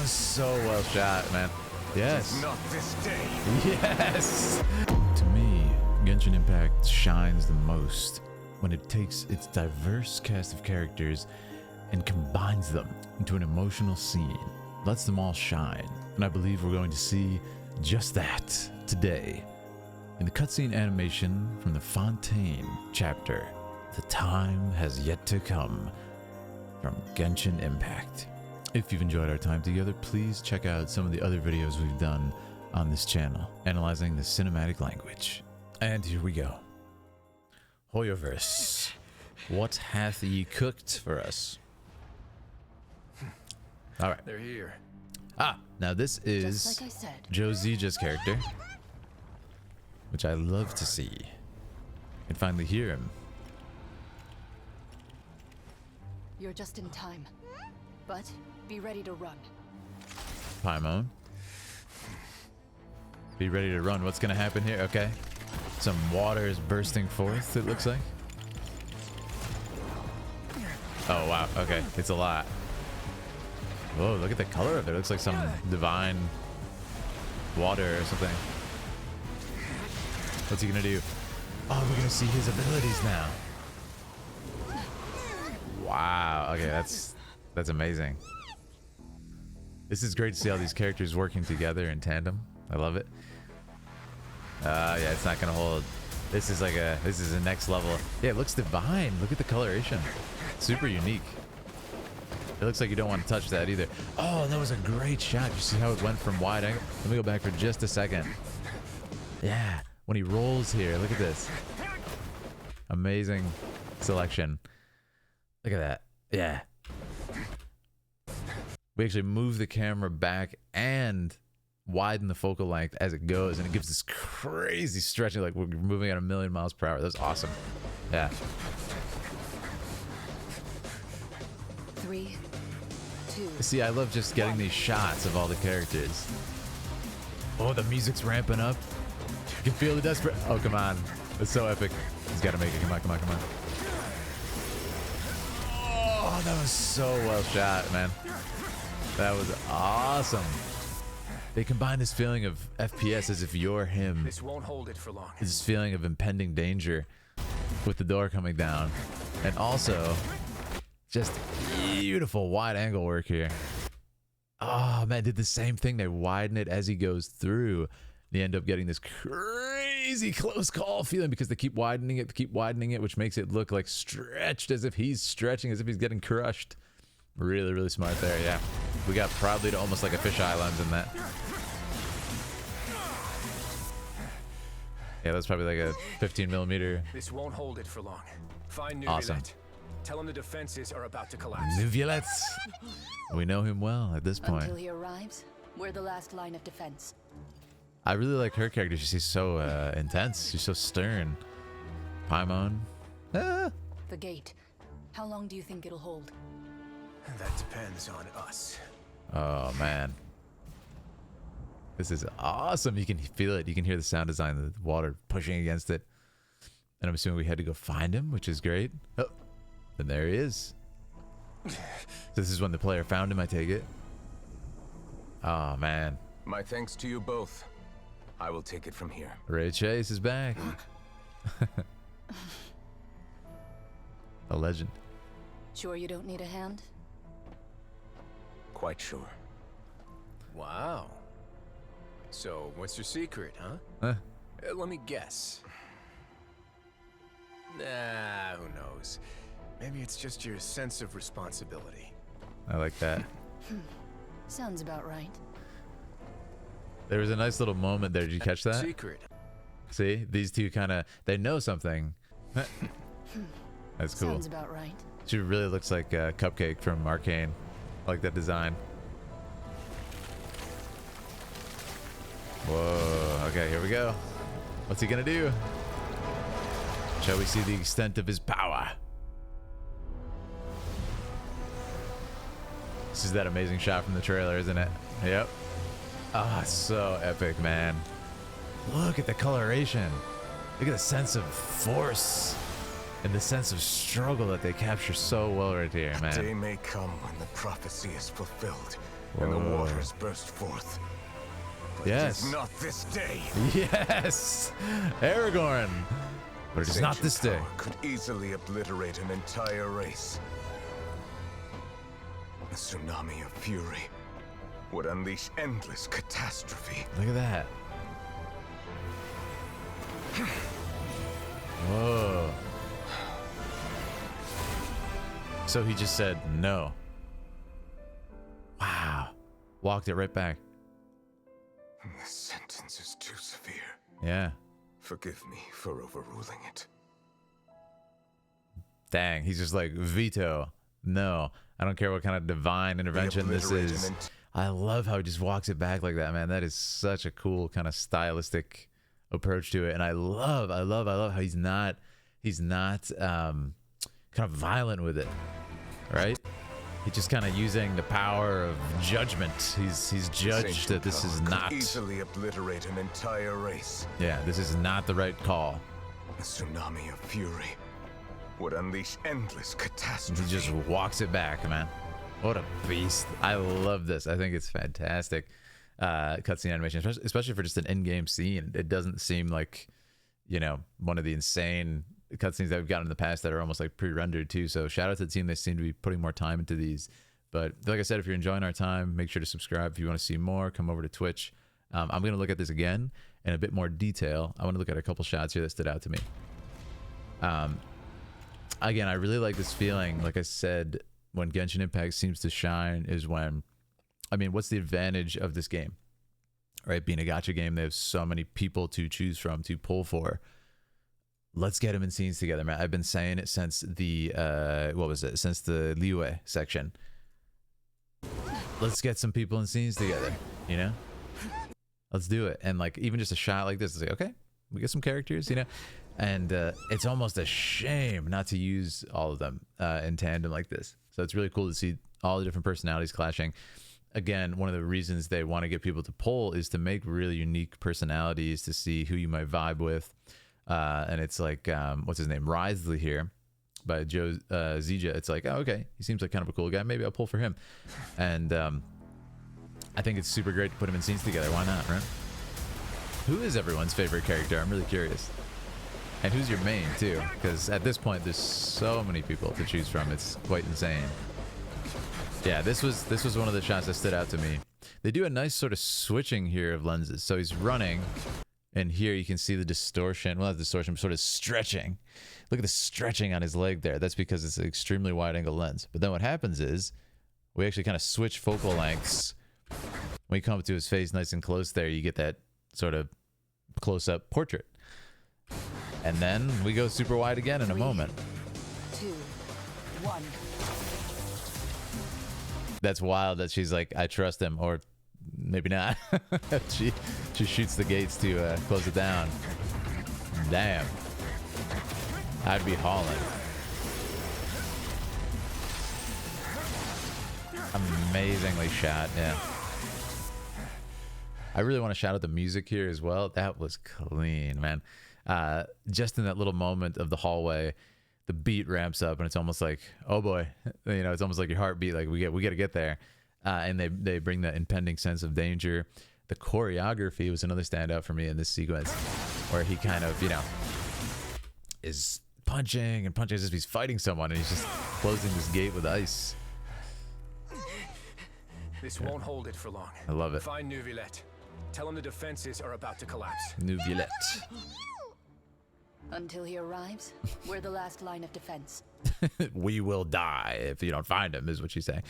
was so well shot, man. Yes. Not this day. Yes. To me, Genshin Impact shines the most when it takes its diverse cast of characters and combines them into an emotional scene, lets them all shine. And I believe we're going to see just that today in the cutscene animation from the Fontaine chapter, The Time Has Yet to Come, from Genshin Impact. If you've enjoyed our time together, please check out some of the other videos we've done on this channel, analyzing the cinematic language. And here we go. Hoyoverse, what hath ye cooked for us? All right. They're here. Ah, now this is Just like I said. Jozija's character, which I love to see and finally hear him. You're just in time. But be ready to run. Paimon. Be ready to run. What's going to happen here? Okay. Some water is bursting forth, it looks like. Oh, wow. Okay. It's a lot. Whoa, look at the color of it. It looks like some divine water or something. What's he going to do? Oh, we're going to see his abilities now. Wow. Okay, that's amazing. This is great to see all these characters working together in tandem. I love it. Yeah, it's not gonna hold. This is a next level. Yeah, it looks divine. Look at the coloration. Super unique. It looks like you don't want to touch that either. Oh, that was a great shot. You see how it went from wide angle? Let me go back for just a second. Yeah, when he rolls here, look at this. Amazing selection. Look at that. Yeah. We actually move the camera back and widen the focal length as it goes, and it gives this crazy stretching, like we're moving at 1,000,000 miles per hour. That's awesome. Yeah. 3, 2. See, I love just getting these shots of all the characters. Oh, the music's ramping up. You can feel the desperate. Oh, come on. It's so epic. He's got to make it. Come on, come on, come on. Oh, that was so well shot, man. That was awesome. They combine this feeling of FPS as if you're him. This won't hold it for long. This feeling of impending danger with the door coming down. And also, just beautiful wide angle work here. Oh, man, did the same thing. They widen it as he goes through. They end up getting this crazy close call feeling because they keep widening it, which makes it look like stretched, as if he's stretching, as if he's getting crushed. Really, really smart there, yeah. We got probably to almost like a fisheye lens in that. Yeah, that's probably like a 15mm. This won't hold it for long. Find Neuvillette. Awesome. Tell him the defenses are about to collapse. Neuvillette. We know him well at this point. Until he arrives, we're the last line of defense. I really like her character. She's so intense. She's so stern. Paimon. Ah. The gate. How long do you think it'll hold? That depends on us. Oh, man. This is awesome. You can feel it. You can hear the sound design of the water pushing against it. And I'm assuming we had to go find him, which is great. Oh, and there he is. So this is when the player found him, I take it. Oh, man. My thanks to you both. I will take it from here. Ray Chase is back. A legend. Sure you don't need a hand? Quite sure. Wow. So, what's your secret, huh? Huh? Let me guess. Nah, who knows? Maybe it's just your sense of responsibility. I like that. Sounds about right. There was a nice little moment there. Did you catch that? Secret. See, these two kind of, they know something. That's cool. Sounds about right. She really looks like Cupcake from Arcane. I like that design. Whoa. Okay, here we go. What's he gonna do? Shall we see the extent of his power? This is that amazing shot from the trailer, isn't it? Yep. Ah, so epic, man. Look at the coloration. Look at the sense of force and the sense of struggle that they capture so well right here, A day man. may come when the prophecy is fulfilled, and the Whoa. waters burst forth. But Yes. it is not this day. Yes, Aragorn. But it is not Ancient this day. power could easily obliterate an entire race. A tsunami of fury would unleash endless catastrophe. Look at that. Whoa. So he just said no. Wow. Walked it right back. This sentence is too severe. Yeah. Forgive me for overruling it. Dang. He's just like, veto. No. I don't care what kind of divine intervention this obliterate is. an I love how he just walks it back like that, man. That is such a cool kind of stylistic approach to it. And I love how he's not kind of violent with it. Right? He's just kind of using the power of judgment. He's judged that this is not easily obliterate an entire race. Yeah, this is not the right call. A tsunami of fury would unleash endless catastrophe. He just walks it back, man. What a beast. I love this. I think it's fantastic. Cutscene animation, especially for just an in-game scene. It doesn't seem like, you know, one of the insane cutscenes that we've gotten in the past that are almost like pre-rendered too. So shout out to the team. They seem to be putting more time into these. But like I said, if you're enjoying our time, make sure to subscribe. If you want to see more, come over to Twitch. I'm going to look at this again in a bit more detail. I want to look at a couple shots here that stood out to me. Again, I really like this feeling. Like I said, when Genshin Impact seems to shine is when, I mean, what's the advantage of this game? Right? Being a gacha game, they have so many people to choose from, to pull for. Let's get them in scenes together, man. I've been saying it since the, since the Liyue section. Let's get some people in scenes together, you know? Let's do it. And like, even just a shot like this is like, okay, we get some characters, you know? And it's almost a shame not to use all of them in tandem like this. So it's really cool to see all the different personalities clashing. Again, one of the reasons they want to get people to poll is to make really unique personalities to see who you might vibe with. And it's like, what's his name? Risley here by Joe Zija. It's like, oh, okay, he seems like kind of a cool guy. Maybe I'll pull for him. And I think it's super great to put him in scenes together. Why not, right? Who is everyone's favorite character? I'm really curious. And who's your main too? Because at this point, there's so many people to choose from. It's quite insane. Yeah, this was one of the shots that stood out to me. They do a nice sort of switching here of lenses. So he's running, and here you can see the distortion. Well, not distortion, but sort of stretching. Look at the stretching on his leg there. That's because it's an extremely wide-angle lens. But then what happens is we actually kind of switch focal lengths. When you come up to his face nice and close there, you get that sort of close-up portrait. And then we go super wide again in a moment. 2, 1. That's wild that she's like, I trust him, or maybe not. she shoots the gates to close it down. Damn. I'd be hauling. Amazingly shot, yeah. I really want to shout out the music here as well. That was clean, man. Just in that little moment of the hallway, the beat ramps up and it's almost like, oh boy, you know, it's almost like your heartbeat, like we got to get there. And they bring that impending sense of danger. The choreography was another standout for me in this sequence, where he kind of, you know, is punching and punching as if he's fighting someone, and he's just closing this gate with ice. This won't hold it for long. I love it. Find Neuvillette. Tell him the defenses are about to collapse. Neuvillette. Until he arrives, we're the last line of defense. We will die if you don't find him, is what she's saying.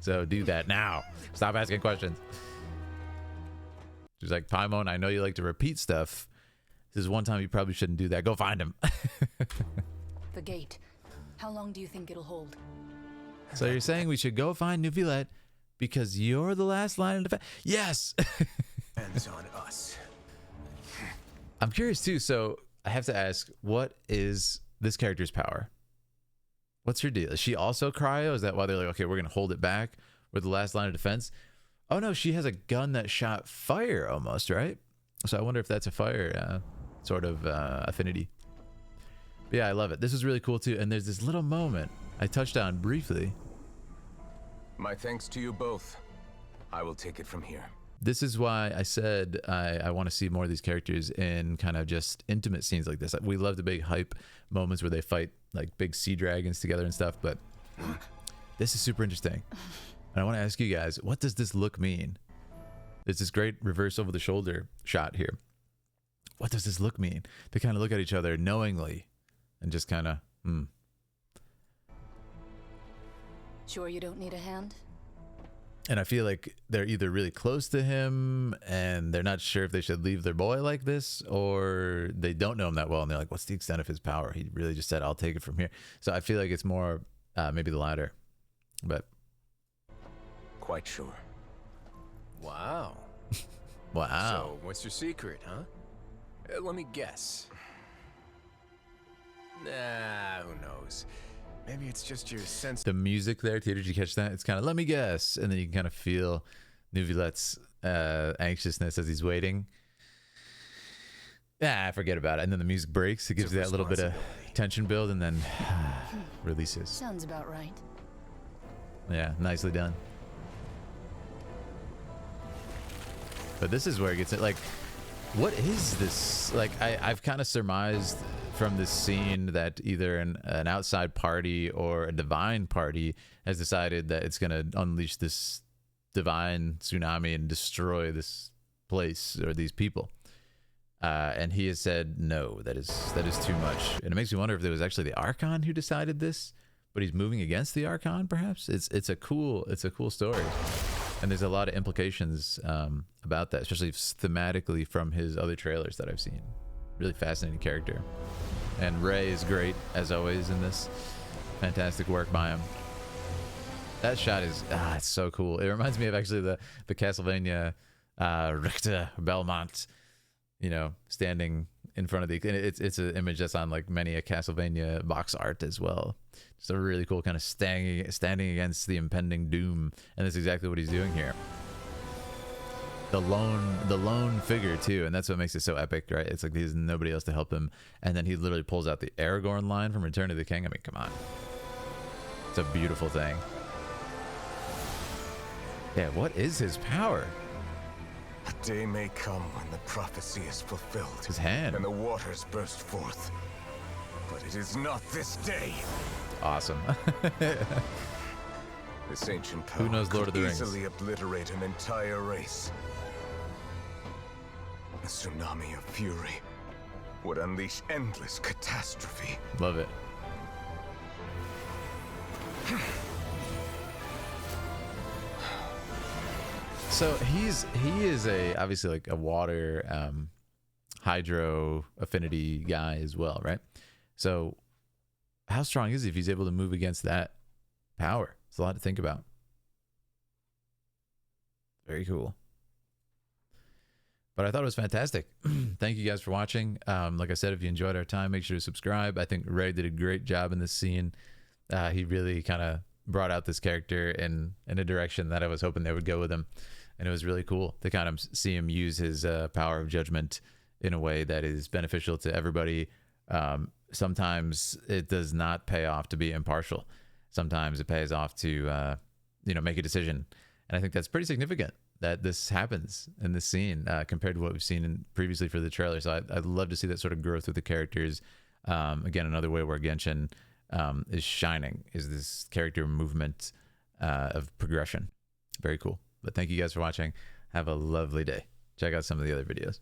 So do that now. Stop asking questions. She's like, Paimon, I know you like to repeat stuff. This is one time you probably shouldn't do that. Go find him. The gate. How long do you think it'll hold? So you're saying we should go find Neuvillette because you're the last line of defense? Yes. Hands on us. I'm curious too. So I have to ask, what is this character's power? What's her deal? Is she also cryo? Is that why they're like, okay, we're going to hold it back? We're the last line of defense. Oh no, she has a gun that shot fire almost, right? So I wonder if that's a fire sort of affinity. But yeah, I love it. This is really cool too. And there's this little moment I touched on briefly My thanks to you both. I will take it from here. This is why I said I want to see more of these characters in kind of just intimate scenes like this. We love the big hype moments where they fight like big sea dragons together and stuff, but this is super interesting. And I want to ask you guys, what does this look mean? There's this great reverse over the shoulder shot here. What does this look mean? They kind of look at each other knowingly and just kind of, Sure you don't need a hand? And I feel like they're either really close to him and they're not sure if they should leave their boy like this, or they don't know him that well and they're like, what's the extent of his power? He really just said, I'll take it from here. So I feel like it's more maybe the latter, but. Quite sure. Wow. Wow. So, what's your secret, huh? Let me guess. Nah, who knows? Maybe it's just your sense. The music there, too, did you catch that? It's kind of, let me guess. And then you can kind of feel Neuvillette's anxiousness as he's waiting. Forget about it. And then the music breaks. It gives you that little bit of tension build and then releases. Sounds about right. Yeah, nicely done. But this is where it gets it. Like, what is this? Like, I've kind of surmised from this scene that either an outside party or a divine party has decided that it's going to unleash this divine tsunami and destroy this place or these people. And he has said, no, that is too much. And it makes me wonder if there was actually the Archon who decided this, but he's moving against the Archon, perhaps. It's a cool story. And there's a lot of implications about that, especially thematically from his other trailers that I've seen. Really fascinating character. And Ray is great, as always, in this. Fantastic work by him. That shot is, it's so cool. It reminds me of actually the Castlevania Richter Belmont, you know, standing in front of the, it's an image that's on like many a Castlevania box art as well. It's a really cool kind of standing against the impending doom, and that's exactly what he's doing here. The lone figure too, and that's what makes it so epic, right? It's like there's nobody else to help him, and then he literally pulls out the Aragorn line from Return of the King. I mean, come on, it's a beautiful thing. Yeah, what is his power? A day may come when the prophecy is fulfilled. His hand. And the waters burst forth. But it is not this day. Awesome. This ancient power Who knows Lord of the Rings? Easily obliterate an entire race. A tsunami of fury would unleash endless catastrophe. Love it. So he is obviously like a water hydro affinity guy as well, right? So how strong is he if he's able to move against that power? It's a lot to think about. Very cool. But I thought it was fantastic. Thank you guys for watching. Like I said, if you enjoyed our time, make sure to subscribe. I think Ray did a great job in this scene. He really kind of brought out this character in a direction that I was hoping they would go with him. And it was really cool to kind of see him use his power of judgment in a way that is beneficial to everybody. Sometimes it does not pay off to be impartial. Sometimes it pays off to, make a decision. And I think that's pretty significant that this happens in this scene compared to what we've seen previously for the trailer. So I'd love to see that sort of growth with the characters. Again, another way where Genshin is shining is this character movement of progression. Very cool. But thank you guys for watching. Have a lovely day. Check out some of the other videos.